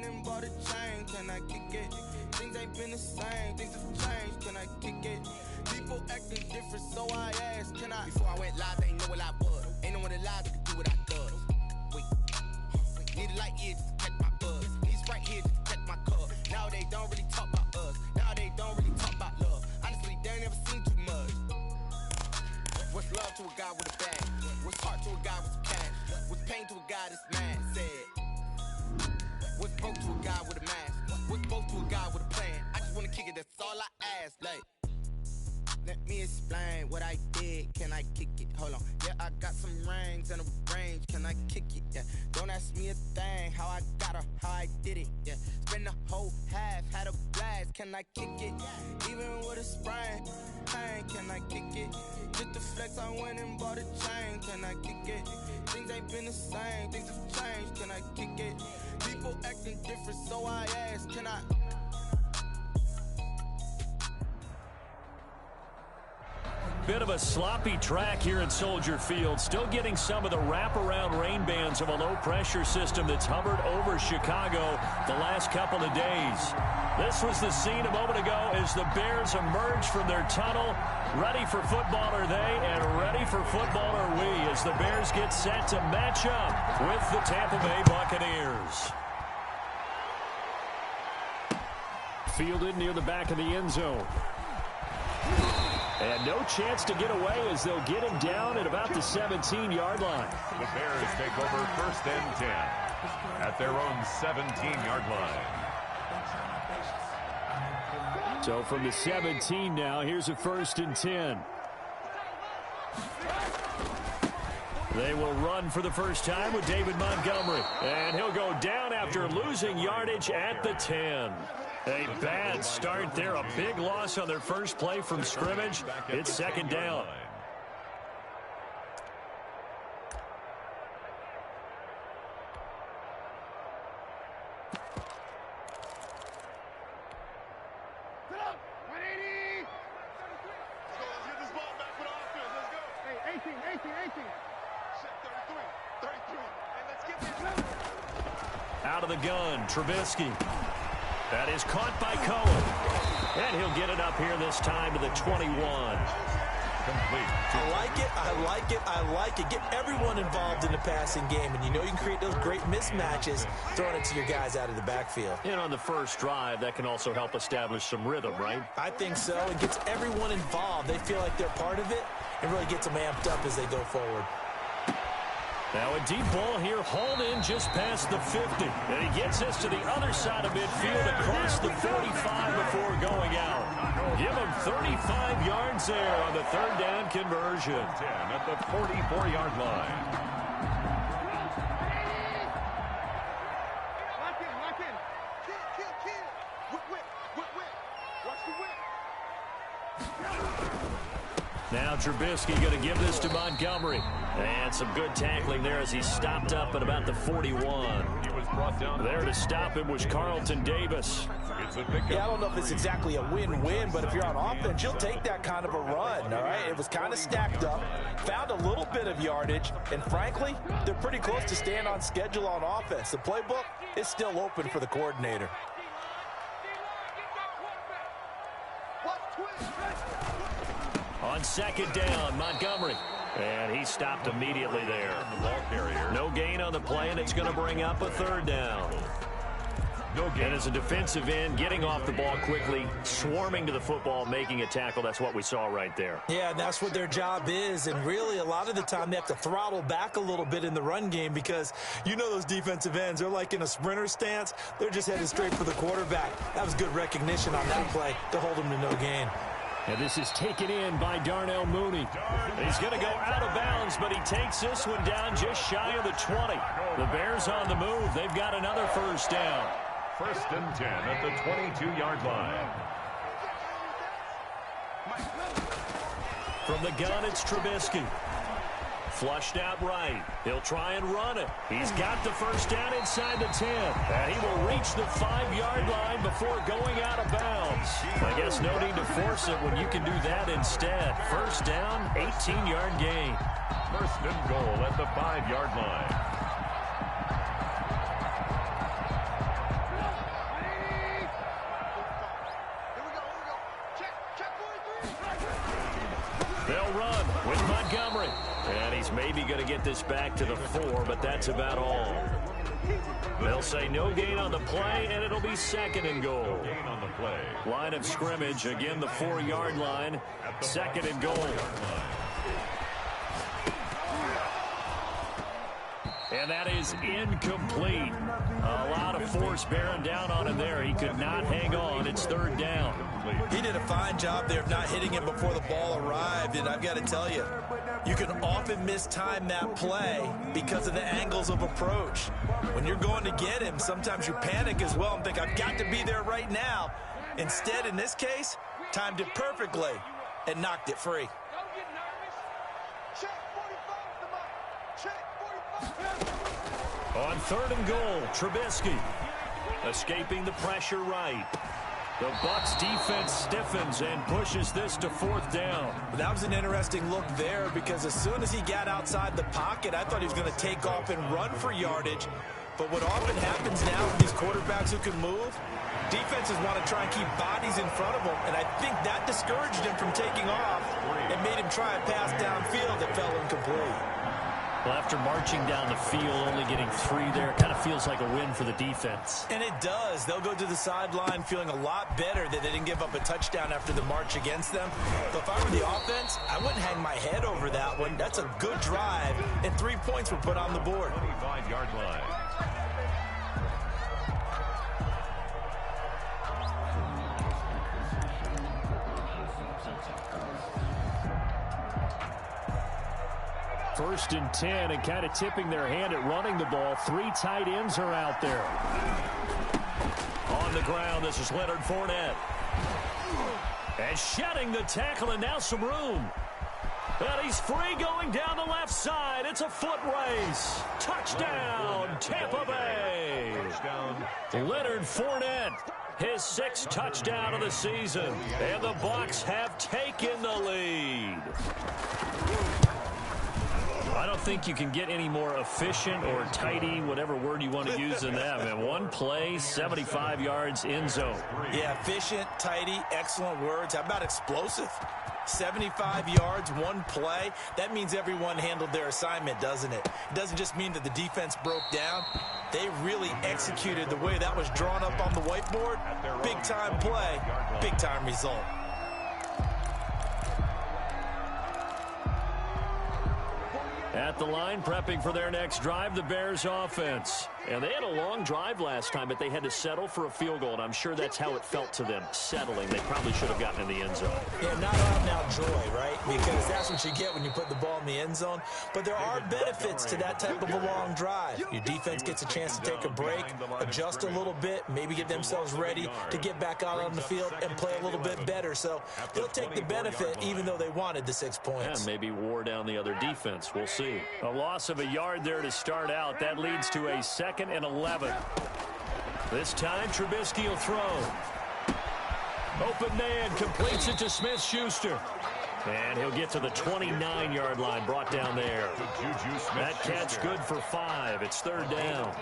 and bought a chain, can I kick it? Things ain't been the same, things have changed, can I kick it? People acting different, so I asked, can I? Before I went live, they ain't know what I was. Ain't no one alive that could do what I does. Wait, need a light here just to catch my buzz. Need Sprite here just to catch my cup. Now they don't really talk about us. Now they don't really talk about love. Honestly, they ain't never seen too much. What's love to a guy with a bag? What's heart to a guy with some cash? What's pain to a guy that's mad? Said. What's broke to a guy with a mask? What's both to a guy with a plan? I just wanna kick it, that's all I ask. Like, let me explain what I did. Can I kick it? Hold on. Yeah, I got some rings and a range. Can I kick it? Yeah. Don't ask me a thing. How I got her, how I did it. Yeah. Spend the whole half, had a blast. Can I kick it? Even with a sprain, pain. Can I kick it? Just the flex, I went and bought a chain. Can I kick it? Things ain't been the same. Things have changed. Can I kick it? People acting different, so I asked, can I? Bit of a sloppy track here at Soldier Field. Still getting some of the wraparound rain bands of a low-pressure system that's hovered over Chicago the last couple of days. This was the scene a moment ago as the Bears emerge from their tunnel. Ready for football are they, and ready for football are we, as the Bears get set to match up with the Tampa Bay Buccaneers. Fielded near the back of the end zone. And no chance to get away as they'll get him down at about the 17-yard line. The Bears take over 1st and 10 at their own 17-yard line. So from the 17 now, here's a 1st and 10. They will run for the first time with David Montgomery. And he'll go down after losing yardage at the 10. A bad start there. A big loss on their first play from scrimmage. It's 2nd down. Out of the gun, Trubisky. That is caught by Cohen. And he'll get it up here this time to the 21. Complete. I like it, I like it, I like it. Get everyone involved in the passing game, and you know you can create those great mismatches throwing it to your guys out of the backfield. And on the first drive, that can also help establish some rhythm, right? I think so. It gets everyone involved. They feel like they're part of it, and really gets them amped up as they go forward. Now a deep ball here, hauled in just past the 50. And he gets us to the other side of midfield across the 45 before going out. Give him 35 yards there on the 3rd down conversion. 10 at the 44-yard line. Lock in. Kill. Whip. Watch the whip. Now Trubisky going to give this to Montgomery. And some good tackling there as he stopped up at about the 41. He was brought down. There to stop him was Carlton Davis. It's a pickup. Yeah, I don't know if it's exactly a win-win, but if you're on offense, you'll take that kind of a run, all right? It was kind of stacked up, found a little bit of yardage, and frankly, they're pretty close to staying on schedule on offense. The playbook is still open for the coordinator. On 2nd down, Montgomery. And he stopped immediately there. The ball carrier. No gain on the play, and it's going to bring up a 3rd down. No gain. And as a defensive end, getting off the ball quickly, swarming to the football, making a tackle, that's what we saw right there. Yeah, and that's what their job is. And really, a lot of the time, they have to throttle back a little bit in the run game because you know those defensive ends, they're like in a sprinter stance. They're just headed straight for the quarterback. That was good recognition on that play to hold them to no gain. And this is taken in by Darnell Mooney. He's going to go out of bounds, but he takes this one down just shy of the 20. The Bears on the move. They've got another 1st down. 1st and 10 at the 22-yard line. From the gun, it's Trubisky. Flushed out right. He'll try and run it. He's got the 1st down inside the 10. And he will reach the 5-yard line before going out of bounds. I guess no need to force it when you can do that instead. 1st down, 18-yard gain. 1st and goal at the 5-yard line. Montgomery. And he's maybe going to get this back to the 4, but that's about all. They'll say no gain on the play, and it'll be 2nd and goal. Line of scrimmage, again the 4-yard line, 2nd and goal. And that is incomplete. A lot of force bearing down on him there. He could not hang on. It's 3rd down. He did a fine job there of not hitting him before the ball arrived, and I've got to tell you, you can often mistime that play because of the angles of approach. When you're going to get him, sometimes you panic as well and think, I've got to be there right now. Instead, in this case, timed it perfectly and knocked it free. On 3rd and goal, Trubisky escaping the pressure right. The Bucs defense stiffens and pushes this to 4th down. That was an interesting look there because as soon as he got outside the pocket, I thought he was going to take off and run for yardage. But what often happens now with these quarterbacks who can move, defenses want to try and keep bodies in front of them, and I think that discouraged him from taking off and made him try a pass downfield that fell incomplete. Well, after marching down the field, only getting 3 there, it kind of feels like a win for the defense. And it does. They'll go to the sideline feeling a lot better that they didn't give up a touchdown after the march against them. But if I were the offense, I wouldn't hang my head over that one. That's a good drive, and 3 points were put on the board. 25-yard line. First and 10, and kind of tipping their hand at running the ball. 3 tight ends are out there. On the ground, this is Leonard Fournette. And shedding the tackle, and now some room. And he's free going down the left side. It's a foot race. Touchdown, Tampa Bay. Leonard Fournette, his 6th touchdown of the season. And the Bucs have taken the lead. I don't think you can get any more efficient or tidy, whatever word you want to use in that. And 1 play, 75 yards, end zone. Yeah, efficient, tidy, excellent words. How about explosive? 75 yards, 1 play. That means everyone handled their assignment, doesn't it? It doesn't just mean that the defense broke down. They really executed the way that was drawn up on the whiteboard. Big-time play, big-time result. At the line, prepping for their next drive, the Bears offense. And they had a long drive last time, but they had to settle for a field goal, and I'm sure that's how it felt to them, settling. They probably should have gotten in the end zone. Yeah, not out now joy, right? Because that's what you get when you put the ball in the end zone. But there are benefits to that type of a long drive. Your defense gets a chance to take a break, adjust a little bit, maybe get themselves ready to get back out on the field and play a little bit better. So they'll take the benefit even though they wanted the 6 points. And maybe wore down the other defense. We'll see. A loss of a yard there to start out. That leads to a 2nd and 11. This time, Trubisky will throw. Open man, completes it to Smith-Schuster. And he'll get to the 29-yard line, brought down there. That catch good for 5. It's 3rd down.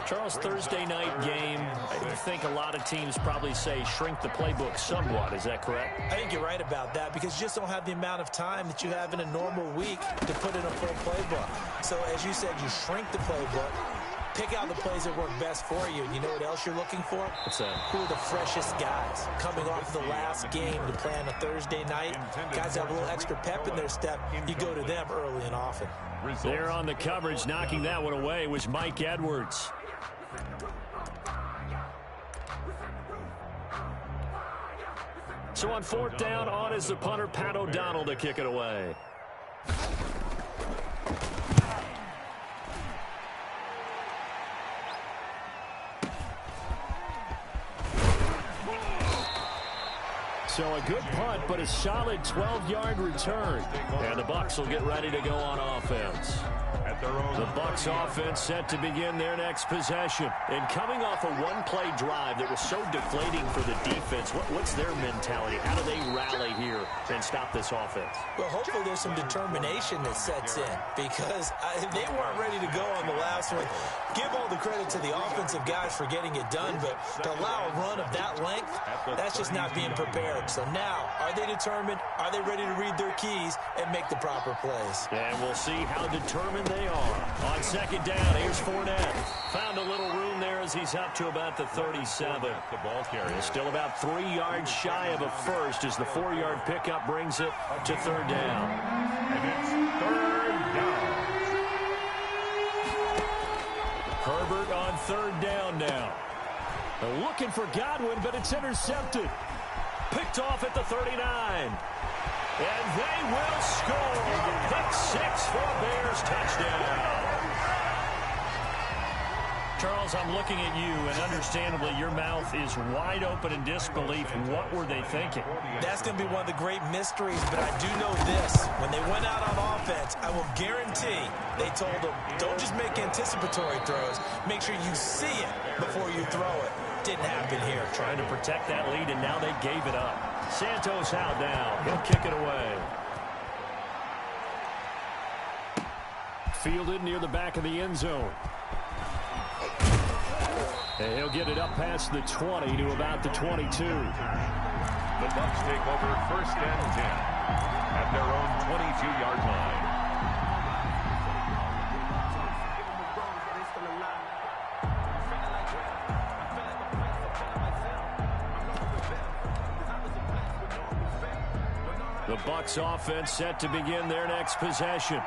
Charles, Thursday night game, I think a lot of teams probably say shrink the playbook somewhat. Is that correct? I think you're right about that because you just don't have the amount of time that you have in a normal week to put in a full playbook. So as you said, you shrink the playbook. Pick out the plays that work best for you. You know what else you're looking for? What's that? Who are the freshest guys coming off of the last game to play on a Thursday night? Guys have a little extra pep in their step. You go to them early and often. There on the coverage, knocking that one away, was Mike Edwards. So on 4th down, on is the punter, Pat O'Donnell, to kick it away. So a good punt, but a solid 12-yard return. And the Bucs will get ready to go on offense. The Bucs offense set to begin their next possession. And coming off a one-play drive that was so deflating for the defense, what's their mentality? How do they rally here and stop this offense? Well, hopefully there's some determination that sets in because they weren't ready to go on the last one. Give all the credit to the offensive guys for getting it done, but to allow a run of that length, that's just not being prepared. So now, are they determined? Are they ready to read their keys and make the proper plays? And we'll see how determined they are. On second down, here's Fournette. Found a little room there as he's up to about the 37. The ball carrier. Still about 3 yards shy of a first as the 4-yard pickup brings it to third down. And it's third down. Herbert on third down now. They're looking for Godwin, but it's intercepted. Picked off at the 39. And they will score. Pick 6 for a Bears touchdown. Charles, I'm looking at you, and understandably, your mouth is wide open in disbelief. What were they thinking? That's going to be one of the great mysteries, but I do know this. When they went out on offense, I will guarantee they told them, don't just make anticipatory throws. Make sure you see it before you throw it. Didn't happen here. Trying to protect that lead, and now they gave it up. Santos out now. He'll kick it away. Fielded near the back of the end zone. And he'll get it up past the 20 to about the 22. The Bucs take over first and 10 at their own 22-yard line. The Bucs offense set to begin their next possession.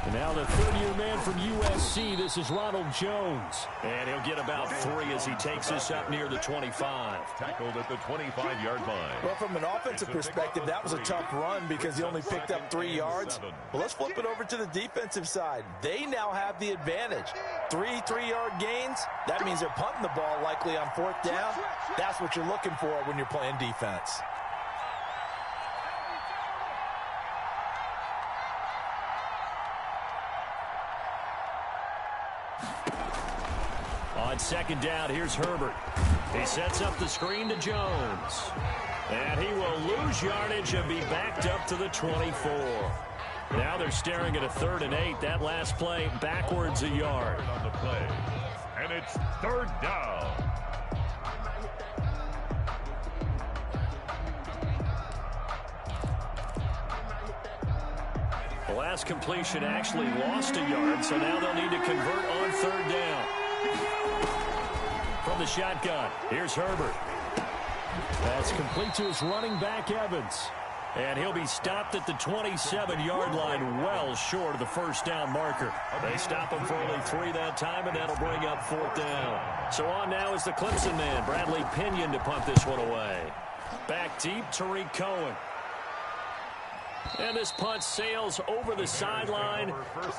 And now the third-year man from USC, this is Ronald Jones. And he'll get about 3 as he takes this up near the 25. Tackled at the 25-yard line. Well, from an offensive perspective, that was a tough run because he only picked up 3 yards. Well, let's flip it over to the defensive side. They now have the advantage. 3 3-yard gains, that means they're punting the ball likely on fourth down. That's what you're looking for when you're playing defense. On second down, here's Herbert. He sets up the screen to Jones. And he will lose yardage and be backed up to the 24. Now they're staring at a 3rd and 8. That last play backwards a yard. On the play. And it's third down. The last completion actually lost a yard, so now they'll need to convert on third down. From the shotgun, here's Herbert. That's complete to his running back, Evans. And he'll be stopped at the 27-yard line, well short of the first down marker. They stop him for only 3 that time, and that'll bring up fourth down. So on now is the Clemson man, Bradley Pinion, to punt this one away. Back deep, Tariq Cohen. And this punt sails over the sideline,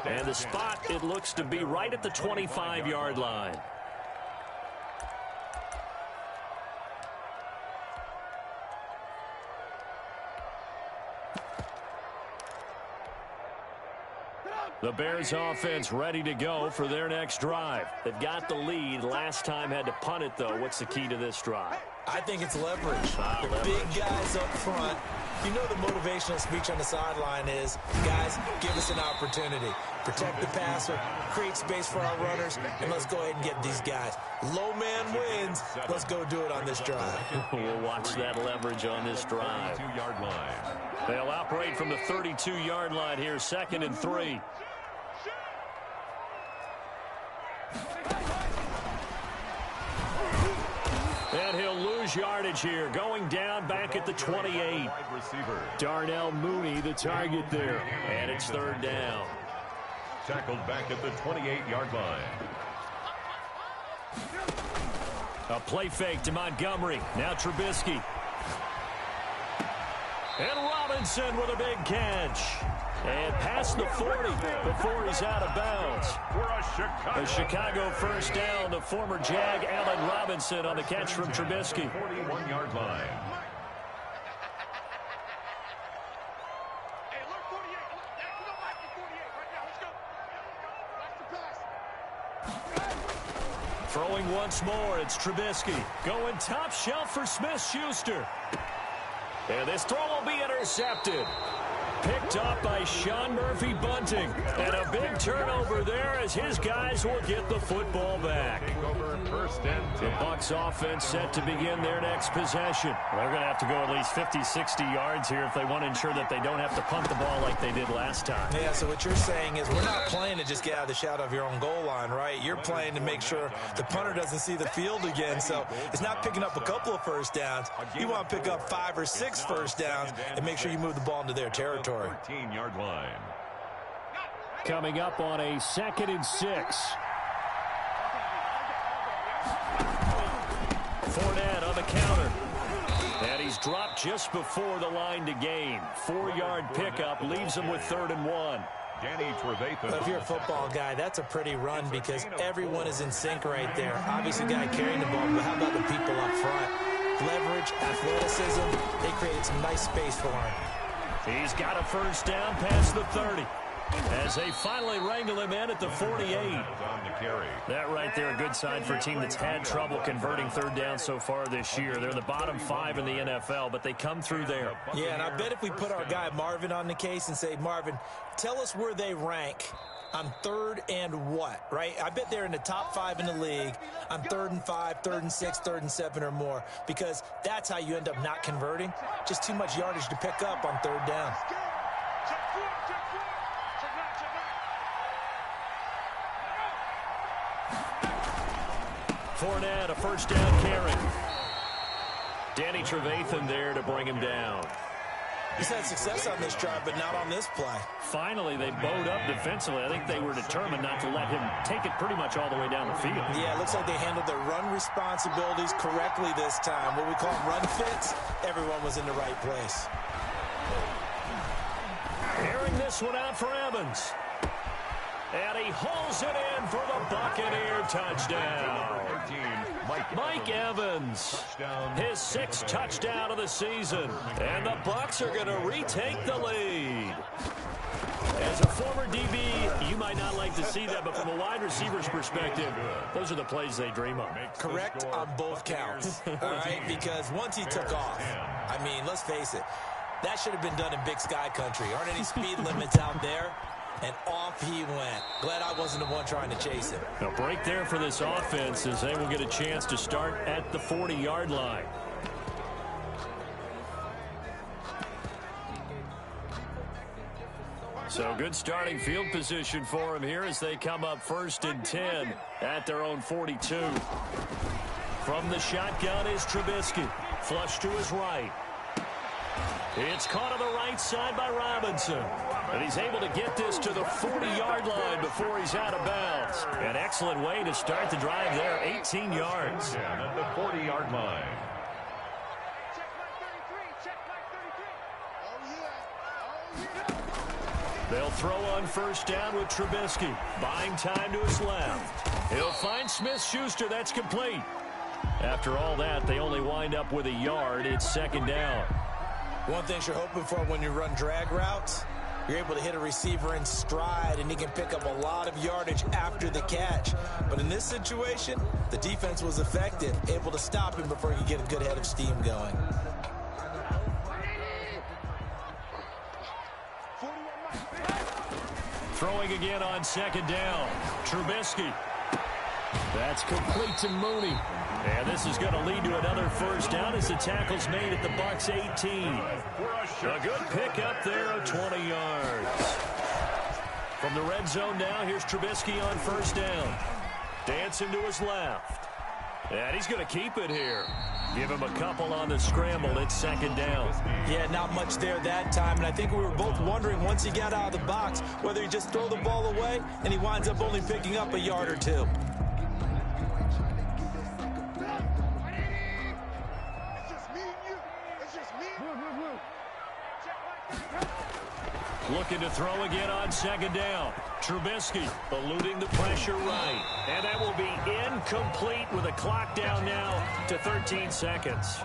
and the spot, it looks to be right at the 25-yard line. The Bears offense ready to go for their next drive. They've got the lead. Last time had to punt it, though. What's the key to this drive? I think it's leverage. The big guys up front. You know the motivational speech on the sideline is, guys, give us an opportunity. Protect the passer, create space for our runners, and let's go ahead and get these guys. Low man wins. Let's go do it on this drive. We'll watch that leverage on this drive. 32-yard line. They'll operate from the 32-yard line here, 2nd and 3. And he'll lose yardage here, going down back at the 28. Darnell Mooney, the target there. And it's third down. Tackled back at the 28-yard line. A play fake to Montgomery. Now Trubisky. And Robinson with a big catch. And past the 40 before he's out of bounds. A Chicago first down to former Jag Allen Robinson on the catch from Trubisky. 41-yard line. Throwing once more, it's Trubisky. Going top shelf for Smith-Schuster. And this throw will be intercepted. Picked up by Sean Murphy Bunting. And a big turnover there as his guys will get the football back. The Bucs offense set to begin their next possession. They're going to have to go at least 50, 60 yards here if they want to ensure that they don't have to punt the ball like they did last time. Yeah, so what you're saying is we're not playing to just get out of the shadow of your own goal line, right? You're playing to make sure the punter doesn't see the field again. So it's not picking up a couple of first downs. You want to pick up 5 or 6 first downs and make sure you move the ball into their territory. 13-yard line. Coming up on a 2nd and 6. Fournette on the counter. And he's dropped just before the line to gain. 4-yard pickup leaves him with 3rd and 1. Danny Trevathan. If you're a football guy, that's a pretty run because everyone is in sync right there. Obviously, guy carrying the ball, but how about the people up front? Leverage, athleticism, they created some nice space for him. He's got a first down past the 30. As they finally wrangle him in at the 48. That right there, a good sign for a team that's had trouble converting 3rd down so far this year. They're the bottom 5 in the NFL, but they come through there. Yeah, and I bet if we put our guy Marvin on the case and say, Marvin, tell us where they rank on 3rd and what, right? I bet they're in the top 5 in the league on 3rd and 5, 3rd and 6, 3rd and 7 or more, because that's how you end up not converting. Just too much yardage to pick up on 3rd down. Fournette, a first down carry. Danny Trevathan there to bring him down. He's had success on this drive, but not on this play. Finally, they bowed up defensively. I think they were determined not to let him take it pretty much all the way down the field. Yeah, it looks like they handled their run responsibilities correctly this time. What we call run fits, everyone was in the right place. Airing this one out for Evans. And he hauls it in for the Buccaneer touchdown. Mike Evans, his 6th touchdown of the season. And the Bucs are going to retake the lead. As a former DB, you might not like to see that, but from a wide receiver's perspective, those are the plays they dream of. Correct on both counts, all right? Because once he took off, I mean, let's face it, that should have been done in Big Sky country. Aren't any speed limits out there? And off he went. Glad I wasn't the one trying to chase him. A break there for this offense as they will get a chance to start at the 40-yard line. So good starting field position for him here as they come up 1st and 10 at their own 42. From the shotgun is Trubisky. Flush to his right. It's caught on the right side by Robinson. And he's able to get this to the 40-yard line before he's out of bounds. An excellent way to start the drive there, 18 yards. At the 40-yard line. They'll throw on first down with Trubisky. Buying time to his left. He'll find Smith-Schuster. That's complete. After all that, they only wind up with a yard. It's 2nd down. One thing you're hoping for when you run drag routes, you're able to hit a receiver in stride, and he can pick up a lot of yardage after the catch. But in this situation, the defense was effective, able to stop him before he could get a good head of steam going. Throwing again on 2nd down. Trubisky. That's complete to Mooney. And this is going to lead to another first down as the tackle's made at the Bucs 18. A good pickup there of 20 yards. From the red zone now, here's Trubisky on first down. Dancing to his left. And he's going to keep it here. Give him a couple on the scramble. It's 2nd down. Yeah, not much there that time. And I think we were both wondering once he got out of the box whether he just throw the ball away and he winds up only picking up a yard or two. Looking to throw again on second down. Trubisky eluding the pressure right. And that will be incomplete with a clock down now to 13 seconds.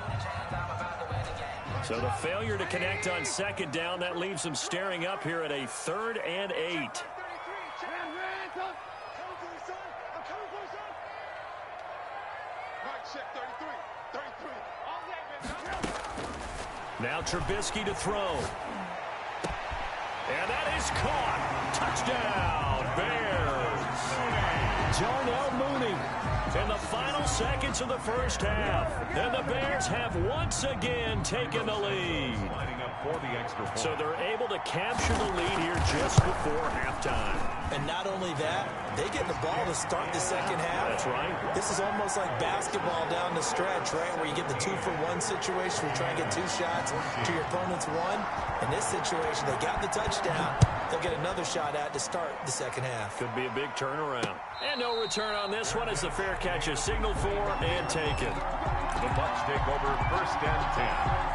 So the failure to connect on second down, that leaves them staring up here at a 3rd and 8. Now Trubisky to throw. And that is caught. Touchdown, Bears. Darnell Mooney in the final seconds of the first half. And the Bears have once again taken the lead. So they're able to capture the lead here just before halftime. And not only that, they get the ball to start the second half. That's right. This is almost like basketball down the stretch, right, where you get the 2-for-1 situation where you try and get 2 shots to your opponent's 1. In this situation, they got the touchdown. They'll get another shot at to start the second half. Could be a big turnaround. And no return on this one as the fair catch is signaled for and taken. The Bucs take over 1st and 10.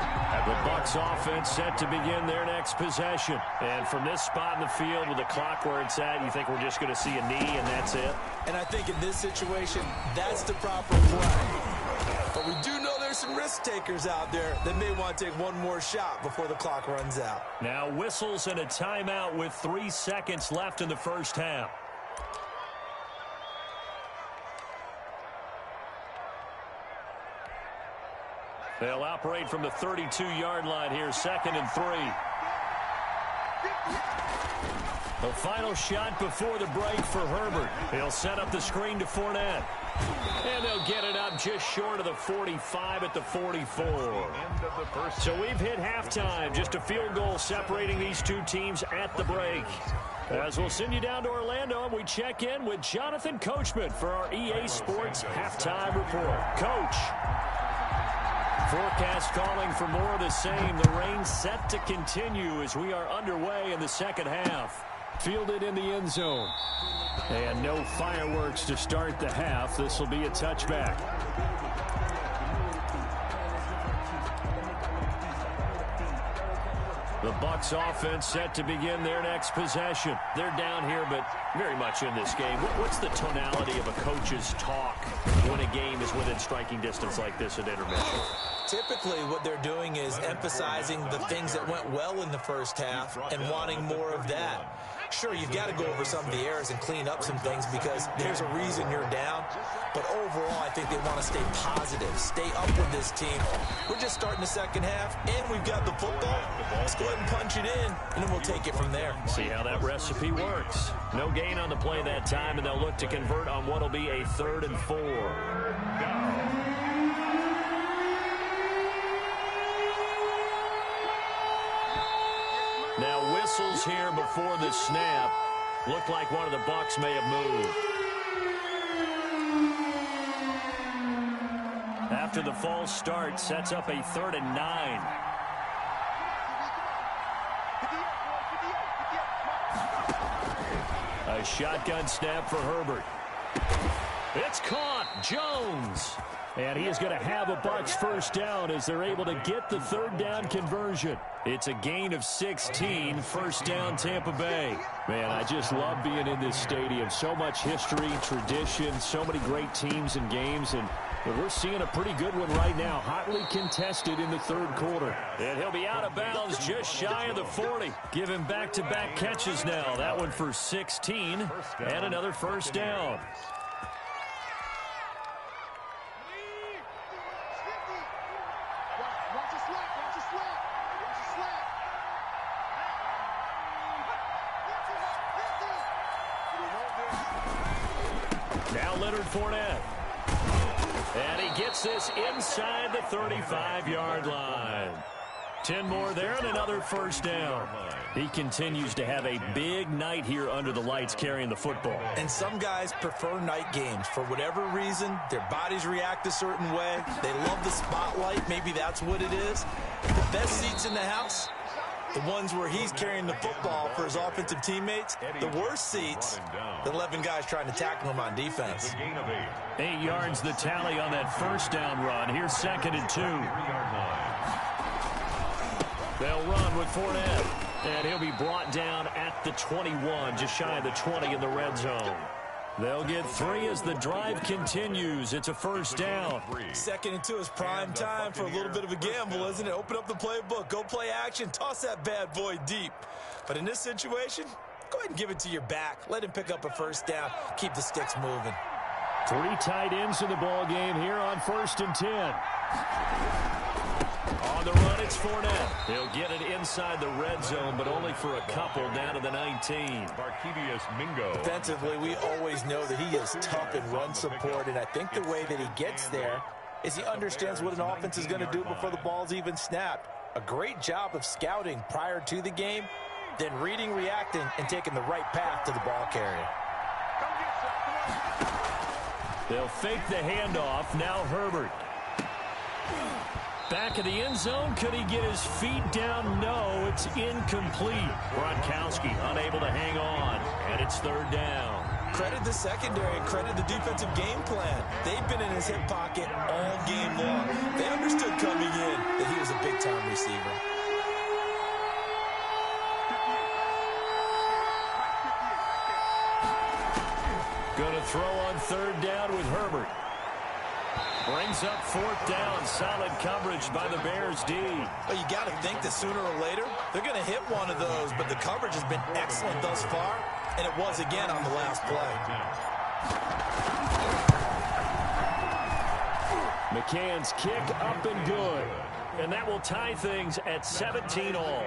The Bucs offense set to begin their next possession. And from this spot in the field with the clock where it's at, you think we're just going to see a knee and that's it? And I think in this situation, that's the proper play. But we do know there's some risk takers out there that may want to take one more shot before the clock runs out. Now whistles and a timeout with 3 seconds left in the first half. They'll operate from the 32-yard line here, 2nd and 3. The final shot before the break for Herbert. He'll set up the screen to Fournette. And they'll get it up just short of the 45 at the 44. So we've hit halftime. Just a field goal separating these two teams at the break. As we'll send you down to Orlando, and we check in with Jonathan Coachman for our EA Sports Halftime Report. Coach. Forecast calling for more of the same. The rain set to continue as we are underway in the second half. Fielded in the end zone. And no fireworks to start the half. This will be a touchback. The Bucs offense set to begin their next possession. They're down here, but very much in this game. What's the tonality of a coach's talk when a game is within striking distance like this at intermission? Typically, what they're doing is emphasizing the things that went well in the first half and wanting more of that. Sure, you've got to go over some of the errors and clean up some things because there's a reason you're down. But overall, I think they want to stay positive, stay up with this team. We're just starting the second half, and we've got the football. Let's go ahead and punch it in, and then we'll take it from there. See how that recipe works. No gain on the play that time, and they'll look to convert on what will be a 3rd and 4. Now whistles here before the snap. Looked like one of the Bucs may have moved. After the false start, sets up a 3rd and 9. A shotgun snap for Herbert. It's caught. Jones. And he is going to have a Bucs first down as they're able to get the 3rd down conversion. It's a gain of 16, first down Tampa Bay. Man, I just love being in this stadium. So much history, tradition, so many great teams and games, and we're seeing a pretty good one right now, hotly contested in the 3rd quarter. And he'll be out of bounds just shy of the 40. Give him back-to-back catches now. That one for 16 and another first down. Fournette. And he gets this inside the 35-yard line. 10 more there and another first down. He continues to have a big night here under the lights carrying the football. And some guys prefer night games. For whatever reason, their bodies react a certain way. They love the spotlight. Maybe that's what it is. The best seats in the house, the ones where he's carrying the football for his offensive teammates. The worst seats, the 11 guys trying to tackle him on defense. 8 yards the tally on that first down run. Here's 2nd and 2. They'll run with Fournette. And he'll be brought down at the 21, just shy of the 20 in the red zone. They'll get 3 as the drive continues. It's a first down. 2nd and 2 is prime time for a little bit of a gamble, isn't it? Open up the playbook, go play action, toss that bad boy deep. But in this situation, go ahead and give it to your back. Let him pick up a first down. Keep the sticks moving. 3 tight ends in the ball game here on 1st and 10. On the run, it's Fournette. He'll get it inside the red zone, but only for a couple down to the 19. Mingo. Defensively, we always know that he is tough in run support, and I think the way that he gets there is he understands what an offense is going to do before the ball's even snapped. A great job of scouting prior to the game, then reading, reacting, and taking the right path to the ball carrier. They'll fake the handoff. Now Herbert. Back of the end zone. Could he get his feet down? No, it's incomplete. Gronkowski unable to hang on, and it's 3rd down. Credit the secondary and credit the defensive game plan. They've been in his hip pocket all game long. They understood coming in that he was a big-time receiver. Going to throw on 3rd down with Herbert. Brings up 4th down. Solid coverage by the Bears D. Well, you got to think that sooner or later they're going to hit one of those, but the coverage has been excellent thus far, and it was again on the last play. McCann's kick up and good. And that will tie things at 17-all.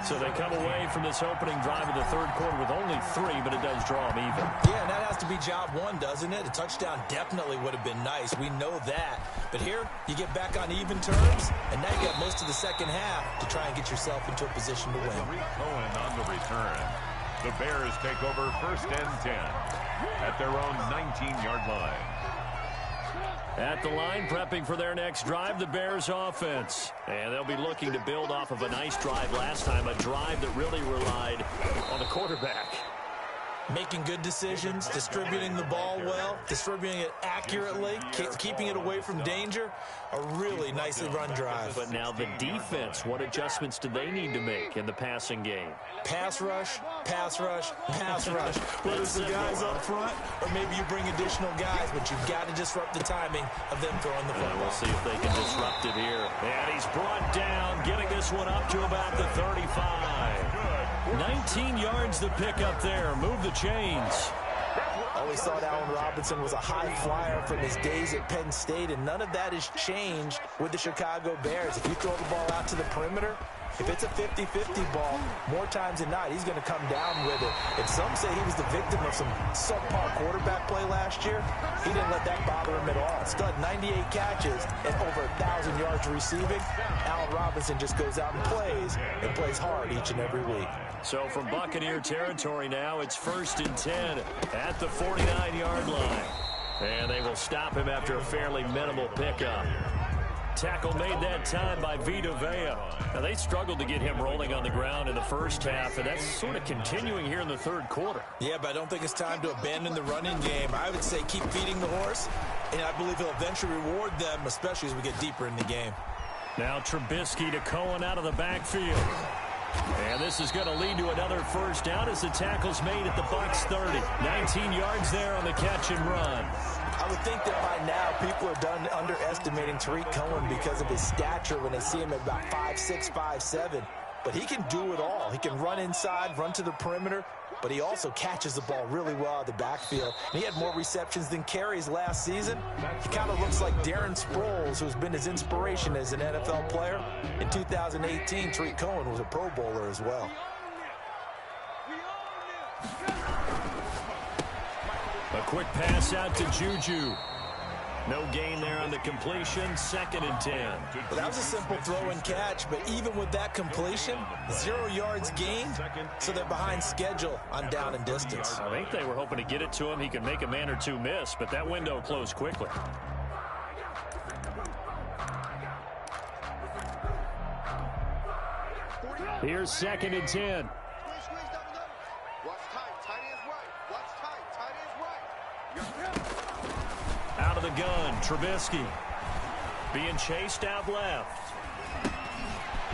So they come away from this opening drive of the 3rd quarter with only 3, but it does draw them even. Yeah, and that has to be job 1, doesn't it? A touchdown definitely would have been nice. We know that. But here, you get back on even terms, and now you got most of the second half to try and get yourself into a position to win. Cohen on the return. The Bears take over 1st and 10 at their own 19-yard line. At the line, prepping for their next drive, the Bears offense. And they'll be looking to build off of a nice drive last time, a drive that really relied on the quarterback. Making good decisions, distributing the ball well, distributing it accurately, keeping it away from danger. A really nicely run drive. But now the defense, what adjustments do they need to make in the passing game? Pass rush, pass rush, pass rush. Whether it's the guys up front or maybe you bring additional guys, but you've got to disrupt the timing of them throwing the football. We'll see if they can disrupt it here. And he's brought down, getting this one up to about the 35. 19 yards to pick up there. Move the chains. Always thought Allen Robinson was a high flyer from his days at Penn State, and none of that has changed with the Chicago Bears. If you throw the ball out to the perimeter, if it's a 50-50 ball, more times than not, he's going to come down with it. And some say he was the victim of some subpar quarterback play last year. He didn't let that bother him at all. Still had 98 catches and over 1,000 yards receiving. Allen Robinson just goes out and plays hard each and every week. So from Buccaneer territory now, it's 1st and 10 at the 49-yard line. And they will stop him after a fairly minimal pickup. Tackle made that time by Vita Vea. Now, they struggled to get him rolling on the ground in the first half, and that's sort of continuing here in the 3rd quarter. Yeah, but I don't think it's time to abandon the running game. I would say keep feeding the horse, and I believe he'll eventually reward them, especially as we get deeper in the game. Now Trubisky to Cohen out of the backfield. And this is going to lead to another first down as the tackle's made at the Bucs 30. 19 yards there on the catch and run. I would think that by now people are done underestimating Tariq Cohen because of his stature when they see him at about 5'6", 5'7". But he can do it all. He can run inside, run to the perimeter, but he also catches the ball really well out of the backfield. And he had more receptions than carries last season. He kind of looks like Darren Sproles, who's been his inspiration as an NFL player. In 2018, Tariq Cohen was a Pro Bowler as well. A quick pass out to Juju. No gain there on the completion. 2nd and 10. Well, that was a simple throw and catch, but even with that completion, 0 yards gained, so they're behind schedule on down and distance. I think they were hoping to get it to him. He could make a man or two miss, but that window closed quickly. Here's 2nd and 10. Out of the gun, Trubisky being chased out left.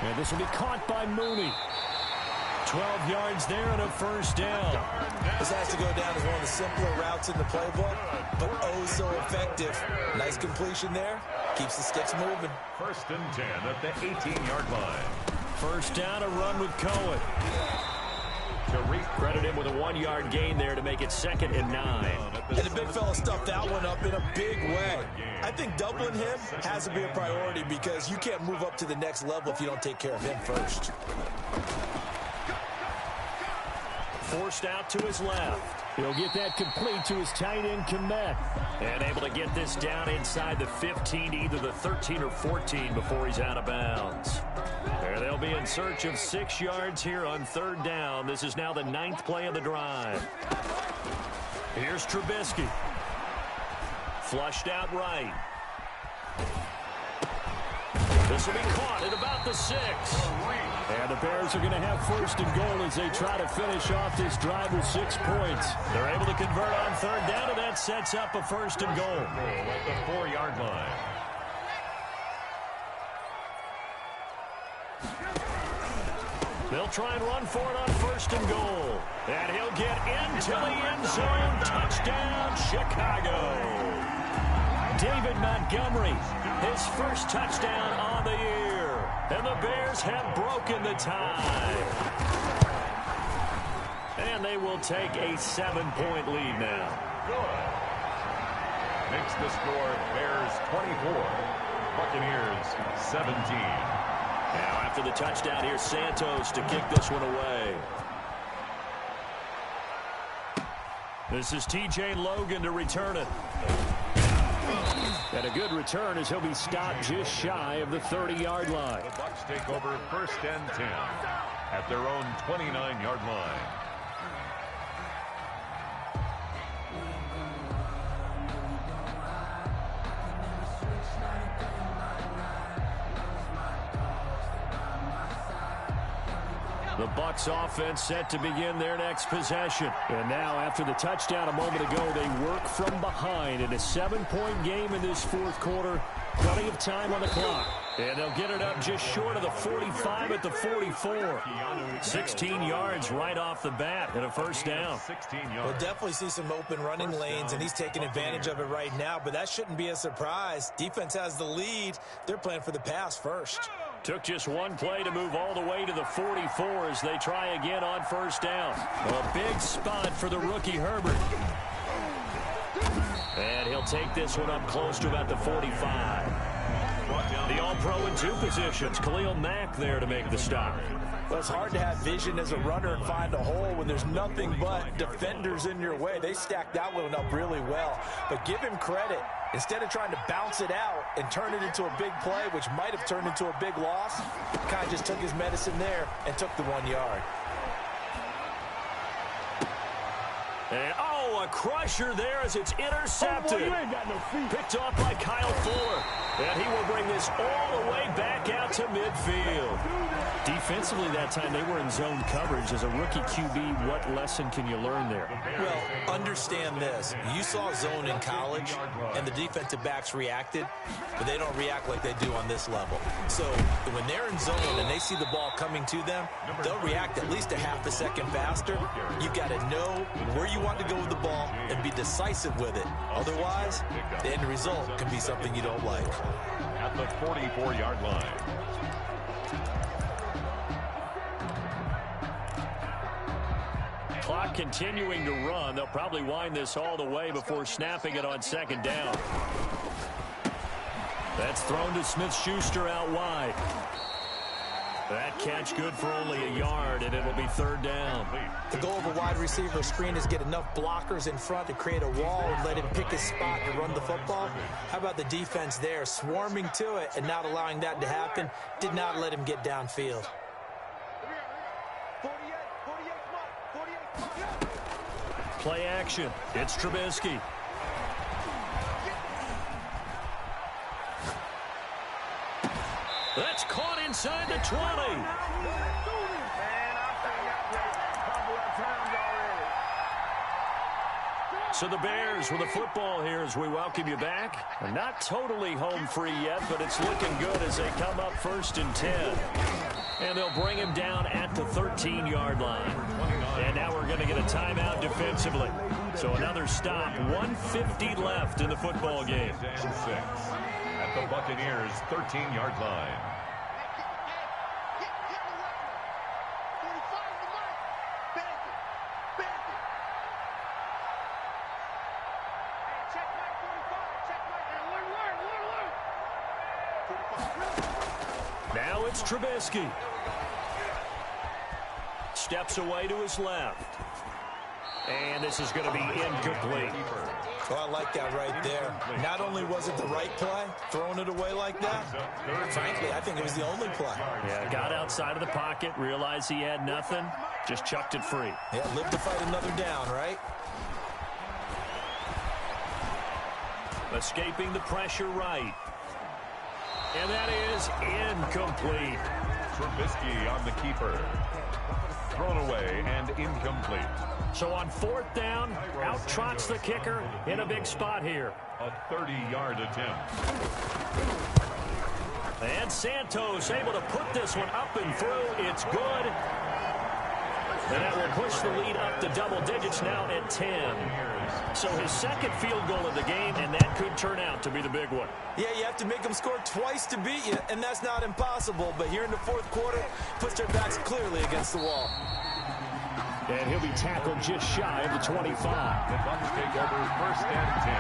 And this will be caught by Mooney. 12 yards there and a first down. This has to go down as one of the simpler routes in the playbook, but oh so effective. Nice completion there. Keeps the sticks moving. 1st and 10 at the 18-yard line. First down, a run with Cohen. Credit him with a 1-yard gain there to make it 2nd and 9. And the big fella stuffed that one up in a big way. I think doubling him has to be a priority because you can't move up to the next level if you don't take care of him first. Forced out to his left. He'll get that complete to his tight end, Komet. And able to get this down inside the 15, either the 13 or 14 before he's out of bounds. There they'll be in search of 6 yards here on 3rd down. This is now the 9th play of the drive. Here's Trubisky. Flushed out right. This will be caught at about the 6. And the Bears are going to have 1st and goal as they try to finish off this drive with 6 points. They're able to convert on 3rd down, and that sets up a 1st and goal. At the 4-yard line. They'll try and run for it on 1st and goal. And he'll get into the end zone. Touchdown, Chicago. David Montgomery, his 1st touchdown on the year. And the Bears have broken the tie. And they will take a 7-point lead now. Good. Makes the score Bears 24, Buccaneers 17. Now after the touchdown, here's Santos to kick this one away. This is T.J. Logan to return it. And a good return as he'll be stopped just shy of the 30-yard line. The Bucs take over 1st and 10 at their own 29-yard line. The Bucs offense set to begin their next possession. And now after the touchdown a moment ago, they work from behind in a 7-point game in this 4th quarter. Plenty of time on the clock. And they'll get it up just short of the 45 at the 44. 16 yards right off the bat and a 1st down. We'll definitely see some open running lanes, and he's taking advantage of it right now, but that shouldn't be a surprise. Defense has the lead. They're playing for the pass first. Took just one play to move all the way to the 44 as they try again on 1st down. A big spot for the rookie Herbert. And he'll take this one up close to about the 45. The all-pro in 2 positions. Khalil Mack there to make the stop. Well, it's hard to have vision as a runner and find a hole when there's nothing but defenders in your way. They stacked that one up really well. But give him credit. Instead of trying to bounce it out and turn it into a big play, which might have turned into a big loss, kind of just took his medicine there and took the 1 yard. And, a crusher there as it's intercepted. Oh boy, you ain't got no feet. Picked off by Kyle Fuller. And he will bring this all the way back out to midfield. Defensively that time, they were in zone coverage. As a rookie QB, what lesson can you learn there? Well, understand this. You saw zone in college, and the defensive backs reacted, but they don't react like they do on this level. So when they're in zone and they see the ball coming to them, they'll react at least a half a second faster. You've got to know where you want to go with the ball and be decisive with it. Otherwise, the end result can be something you don't like. At the 44-yard line. Clock continuing to run. They'll probably wind this all the way before snapping it on 2nd down. That's thrown to Smith-Schuster out wide. That catch good for only a yard, and it'll be 3rd down. The goal of a wide receiver screen is get enough blockers in front to create a wall and let him pick his spot to run the football. How about the defense there, swarming to it and not allowing that to happen? Did not let him get downfield. Play action. It's Trubisky. That's caught inside the 20. So the Bears with the football here as we welcome you back. Not totally home free yet, but it's looking good as they come up 1st and 10. And they'll bring him down at the 13-yard line. And now we're going to get a timeout defensively. So another stop, 1:50 left in the football game. 6 at the Buccaneers' 13-yard line. Now it's Trubisky. Steps away to his left. And this is going to be incomplete. Oh, I like that right there. Not only was it the right play, throwing it away like that, frankly, I think it was the only play. Yeah, got outside of the pocket, realized he had nothing, just chucked it free. Yeah, live to fight another down, right? Escaping the pressure right. And that is incomplete. Trubisky on the keeper. Thrown away and incomplete. So on 4th down, out trots the kicker in a big spot here. A 30-yard attempt. And Santos able to put this one up and through. It's good. And that will push the lead up to double digits now at 10. So his second field goal of the game, and that could turn out to be the big one. Yeah, you have to make them score twice to beat you, and that's not impossible. But here in the 4th quarter, puts their backs clearly against the wall. And he'll be tackled just shy of the 25. The Bucs take over 1st and 10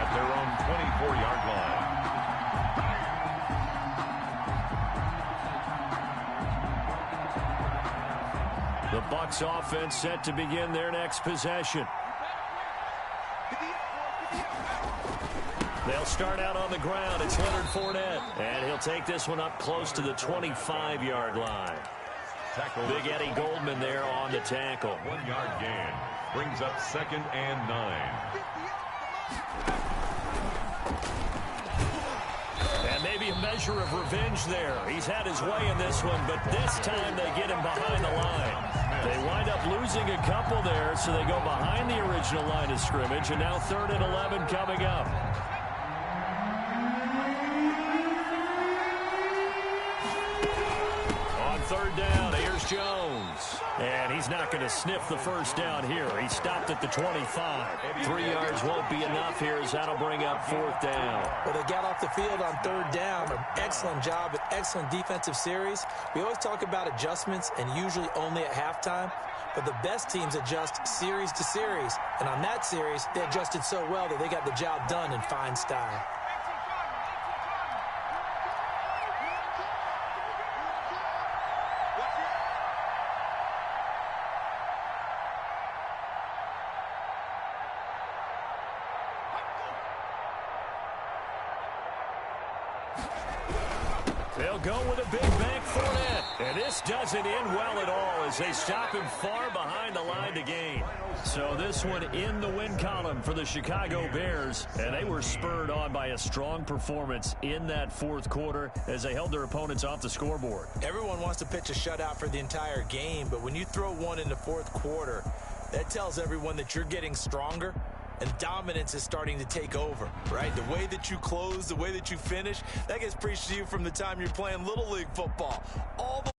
at their own 24-yard line. The Bucs offense set to begin their next possession. They'll start out on the ground. It's Leonard Fournette. And he'll take this one up close to the 25-yard line. Big Eddie Goldman there on the tackle. 1-yard gain. Brings up 2nd and 9. And maybe a measure of revenge there. He's had his way in this one, but this time they get him behind the line. They wind up losing a couple there, so they go behind the original line of scrimmage, and now 3rd and 11 coming up. On 3rd down, here's Jones. And he's not going to sniff the 1st down here. He stopped at the 25. 3 yards won't be enough here, as that'll bring up 4th down. Well, they got off the field on 3rd down. An excellent job, an excellent defensive series. We always talk about adjustments, and usually only at halftime. But the best teams adjust series to series. And on that series, they adjusted so well that they got the job done in fine style. They'll go with a big bank Fournette. And this doesn't end well at all as they stop him far behind the line to gain. So this one in the win column for the Chicago Bears. And they were spurred on by a strong performance in that 4th quarter as they held their opponents off the scoreboard. Everyone wants to pitch a shutout for the entire game, but when you throw one in the 4th quarter, that tells everyone that you're getting stronger. And dominance is starting to take over, right? The way that you close, the way that you finish, that gets preached to you from the time you're playing Little League football. All the